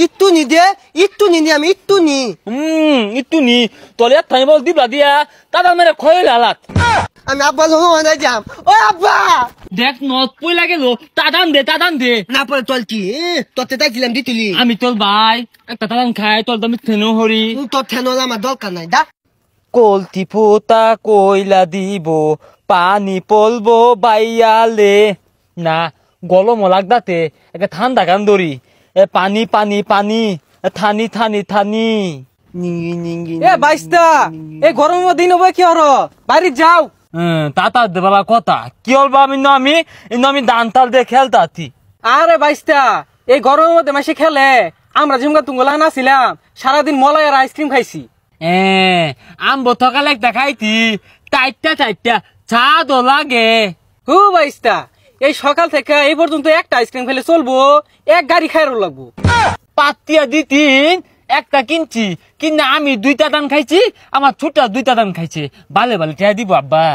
ইট্টু নি দে, ইট্টু নি আমি ইট্টু নি। ইট্টু নি তোলে থাই বল দিবলা দিয়া তাদা মেরে খয়ে লালাত। আমি আব্বা লোক মানে যাম। ও আব্বা দেখ নত পই লাগে লো তাদান দে না পরে তোর কি তোতে তাইছিলাম দিতুলি। আমি তোর ভাই একটা তাদান খাই তোর দামি থেনো হরি তোর ঠেনো আমার দরকার নাই দা। কলতি ফোতা কইলা দিব পানি পলবো বাইয়ালে না গলম লাগদাতে একটা ঠান্ডা গান ধরি পানি পানি পানি থানি থানি থানি নিঙ্গি নিঙ্গি এ বাইস্তা এ গরমের দিন হবে কি হলো বাড়ি যাও। তাতা দেবালা কথা কি হল আমি দান্তাল দিয়ে খেলতাতি। আরে বাইস্তা এই গরমের মধ্যে মাসে খেলে আমরা ঝুমকা তুঙ্গলা নাছিলাম সারাদিন মলাই আর আইসক্রিম খাইছি। আমবো থকালে একটা খাইতি টাইটটা চা দো লাগে। হু বাইস্তা এই সকাল থেকে এই পর্যন্ত একটা আইসক্রিম খেলে চলবো এক গাড়ি খাইরও লাগবো। পাতিয়া দিতিন একটা কিনছি কিনা আমি 2টা দান খাইছি আমার ছোট 2টা দান খাইছে বালে টিয়া দিব আব্বা।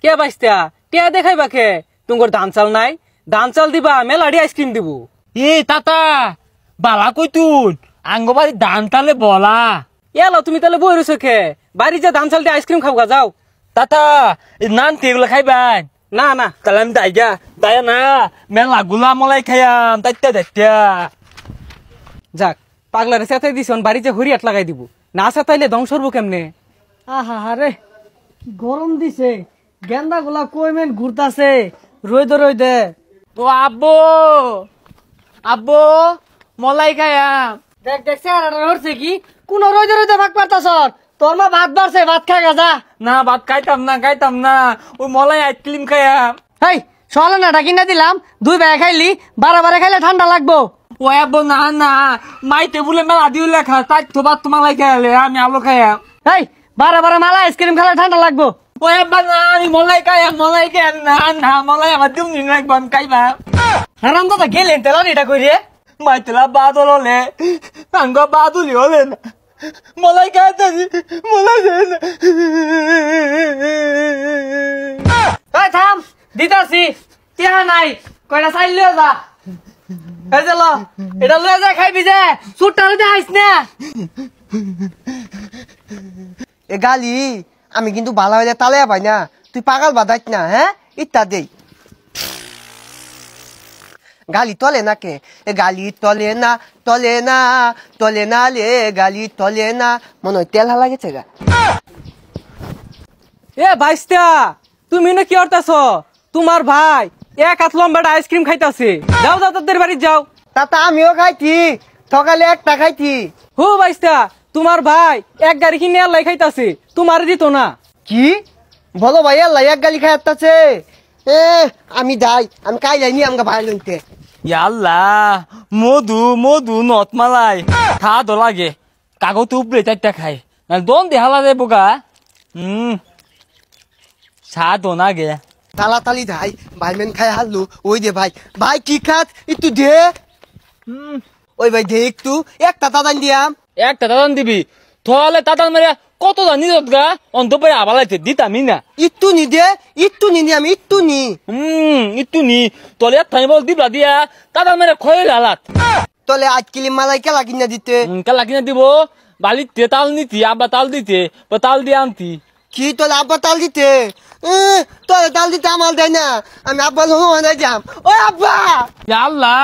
কে বাইস্তা টিয়া দেখাই বাকে তুঙ্গর ধান চাল নাই ধান চাল দিবা মেলাডি আইসক্রিম দিব। তাতা বালা কইতুন আঙ্গবাড়ি দান তালে বলা এলো তুমি তাহলে বই রয়েছো খে বাড়ি যা ধান চাল দিয়ে আইসক্রিম খাওয়া যাও। তাতা নান তেগুলো খাইবাই না না তাহলে আমি দায়া না মেলা গুলা মলাই খাইয়াম তাইতা যাক পাগলারে চেতাই দিছ বাড়ি যে হরিয়াট লাগাই দিব না চেতাইলে ধ্বংস হবো কেমনে। আহা রে গরম দিছে গেন্দা গুলা কইমেন ঘুরতাছে রই দে। তো আব্বো মলাই খাইয়াম। দেখ চেহারাটা হচ্ছে কি কোন রই দে ভাগ পারতাছ তোর মা ভাত বাড়ছে ভাত খা গা যা। না ভাত খাইতাম না ওই মলাই আইসক্রিম খাইয়াম। হেই সকালে না কিনা দিলাম 2 ভাই খাইলি বারে খাইলে ঠান্ডা লাগবো। ও আব্বো না মাই টেবুলে মেলা দিও লেখা তাই তো ভাত তোমালাই খাইলে আমি আলো খাইয়াম। হেই বারে মালা আইসক্রিম খেলে ঠান্ডা লাগবো। ও আব্বা না আমি মলাই খাইয়াম না মলাই আমার দিম নি রাখবো আমি খাইবাম। হারাম দাদা গেলেন তেলা এটা কই রে মাই তেলা বাদল হলে আঙ্গ বাদুলি হলে না মলাই খাইতাছি মলাই খাই না। এই থাম দিতাছি টিয়া নাই কয়টা চাইল লিয়ে যা। এই যে ল এটা লয়ে যা খাইবি যে সুটটা লইতে আইস না। এ গালি আমি কিন্তু ভালো হইলে তালে পাই না তুই পাগল বাদাইত না হ্যাঁ ইত্যা দেই গালি তলে না কে এ গালি তলে না লে গালি তলে না মনে হয় তেল হালা গেছে গা। এ বাইস্তা তুমি না কি করতেছ তোমার ভাই এক হাত লম্বাটা আইসক্রিম খাইতাছে যাও তাদের বাড়ি যাও। তাতা আমিও খাইছি সকালে একটা খাইছি। হু বাইস্তা তোমার ভাই এক গাড়ি কিনে আল্লাহ খাইতাছে তোমার দিত না। কি বলো ভাই আল্লাহ এক গালি খাই আসতেছে। আমি যাই আমি কাই যাইনি আমাকে ভাই লইতে। আল্লাহ মধু নত মালাই খা দো লাগে কাগজ উপরে 4টা খাই দন দেহালা রে বোকা সা দো না গে তালি যাই ভাই মেন খাই হারলু ওই দে ভাই কি খাত একটু দে। ওই ভাই দে একটু একটা তাদান দিয়াম। একটা দাদান দিবি তাহলে দাদান মেরে কত জানি গা অন্ত পাই আবালাইতে দিতামি না। একটু নি দে একটু নি আমি একটু নি। একটু নি তোলে থাই বল দিবলা দিয়া দাদান মেরে খয়ে লালাত। তলে আজ কিলি মালাই কেলা কিনা দিতে কালা কিনা দিব বালিতে তাল নিতি আব্বা তাল দিতে তাল দিয়ে আনতি। কি তোলে আব্বা তাল দিতে তোলে তাল দিতে আমার দেয় না আমি আব্বা লোক মানে যাম। ও আব্বা আল্লাহ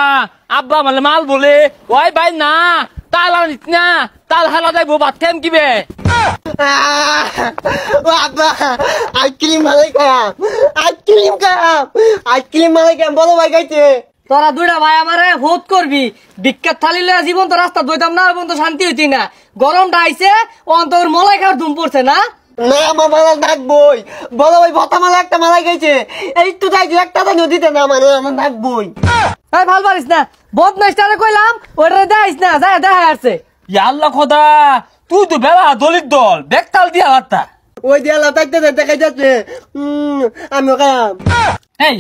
আব্বা মানে মাল বলে ওই ভাই না তাল আনিস না তাল হালা যাইবো ভাত খাইম কিবে। ও আব্বা আইসক্রিম মালাই খাম আইসক্রিম মালাই খাম বলো ভাই খাইছে। তোরা 2টা ভাই আমারে ভোট করবি বিখ্যাত থালি লয়ে জীবন তো রাস্তা দইতাম না এবং তো শান্তি হইতি না গরমটা আইছে অন্তর মলাই খাওয়ার ধুম পড়ছে না। না আমার মালা ডাকবই বলো ভাই ভতা মালা একটা মালাই খাইছে এই তো যাই একটা তো নদীতে না মানে আমার ডাকবই। এই ভাল পারিস না বদমাইশটারে কইলাম ওরে দেখাইস না যায় দেখা আসছে। আল্লাহ খোদা তুই তো বেলা দলিত দল বেকতাল দিয়া হাত্তা ওই দেয়ালা তাইতে দেখাই যাচ্ছে আমি খাম। এই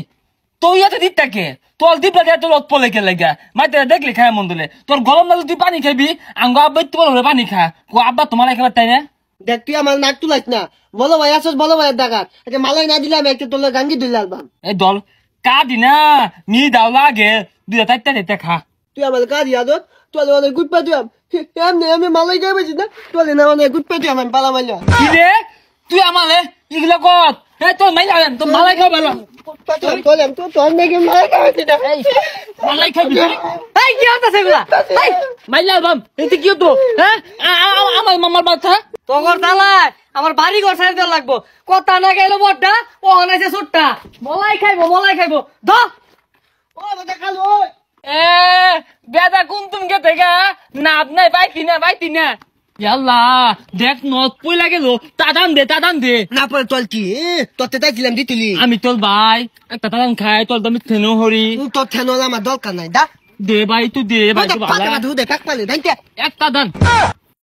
তুই এত দিকটাকে তোর দিবলা দিয়ে তোর পলে কে লাগা মাইতে দেখলি খায় মন দিলে তোর গরম না তুই পানি খাবি আঙ্গ আব্বা তো বলে পানি খা আব্বা তোমার খাবার তাই না। দেখ তুই আমার নাক তুলাইস না বলো ভাই আসস বলো ভাই ডাকাত আচ্ছা মালাই না দিলে আমি একটা তোলে গাঙ্গি দিলে আলবাম। এই দল কাদি না মি দাও লাগে 2টা 4টা খা। তুই আমার কাজ ইয়াদত তোলে অনেক গুড পাতি এমনি আমি মালাই গায়ে বেছি না তোলে না অনেক গুড পাতি আমি পালা মাইলা কি রে তুই আমালে এগুলো কর এ তোর মাইলা তো মালাই খাও ভালো তোলে আমি তো তোর নাকি মালাই গায়ে বেছি না মালাই খাবি এই কি হতাছে এগুলা এই মাইলা বাম এতে কি হতো হ্যাঁ আমার মামার বাচ্চা তোর তালায় আমার বাড়ি ঘর সাইড দেওয়া লাগবো কথা না গেল বড়টা ও হনাইছে ছোটটা মলাই খাইবো ধ ও বাবা খালো এ বেদা কোন তুমি কে থেকে না আপনাই পাইতি না ইয়াল্লা দেখ নদ পই লাগে লো তাদান দে না পরে তোল কি তোতে তাই দিলাম দিতুলি আমি তোর ভাই একটা তাদান খাই তোর দামি থেনো হরি তোর থেনলা আমার দরকার নাই দা দে ভাই তুই দে ভাই পাতা ধু দে কাক পালে দাইতে একটা দান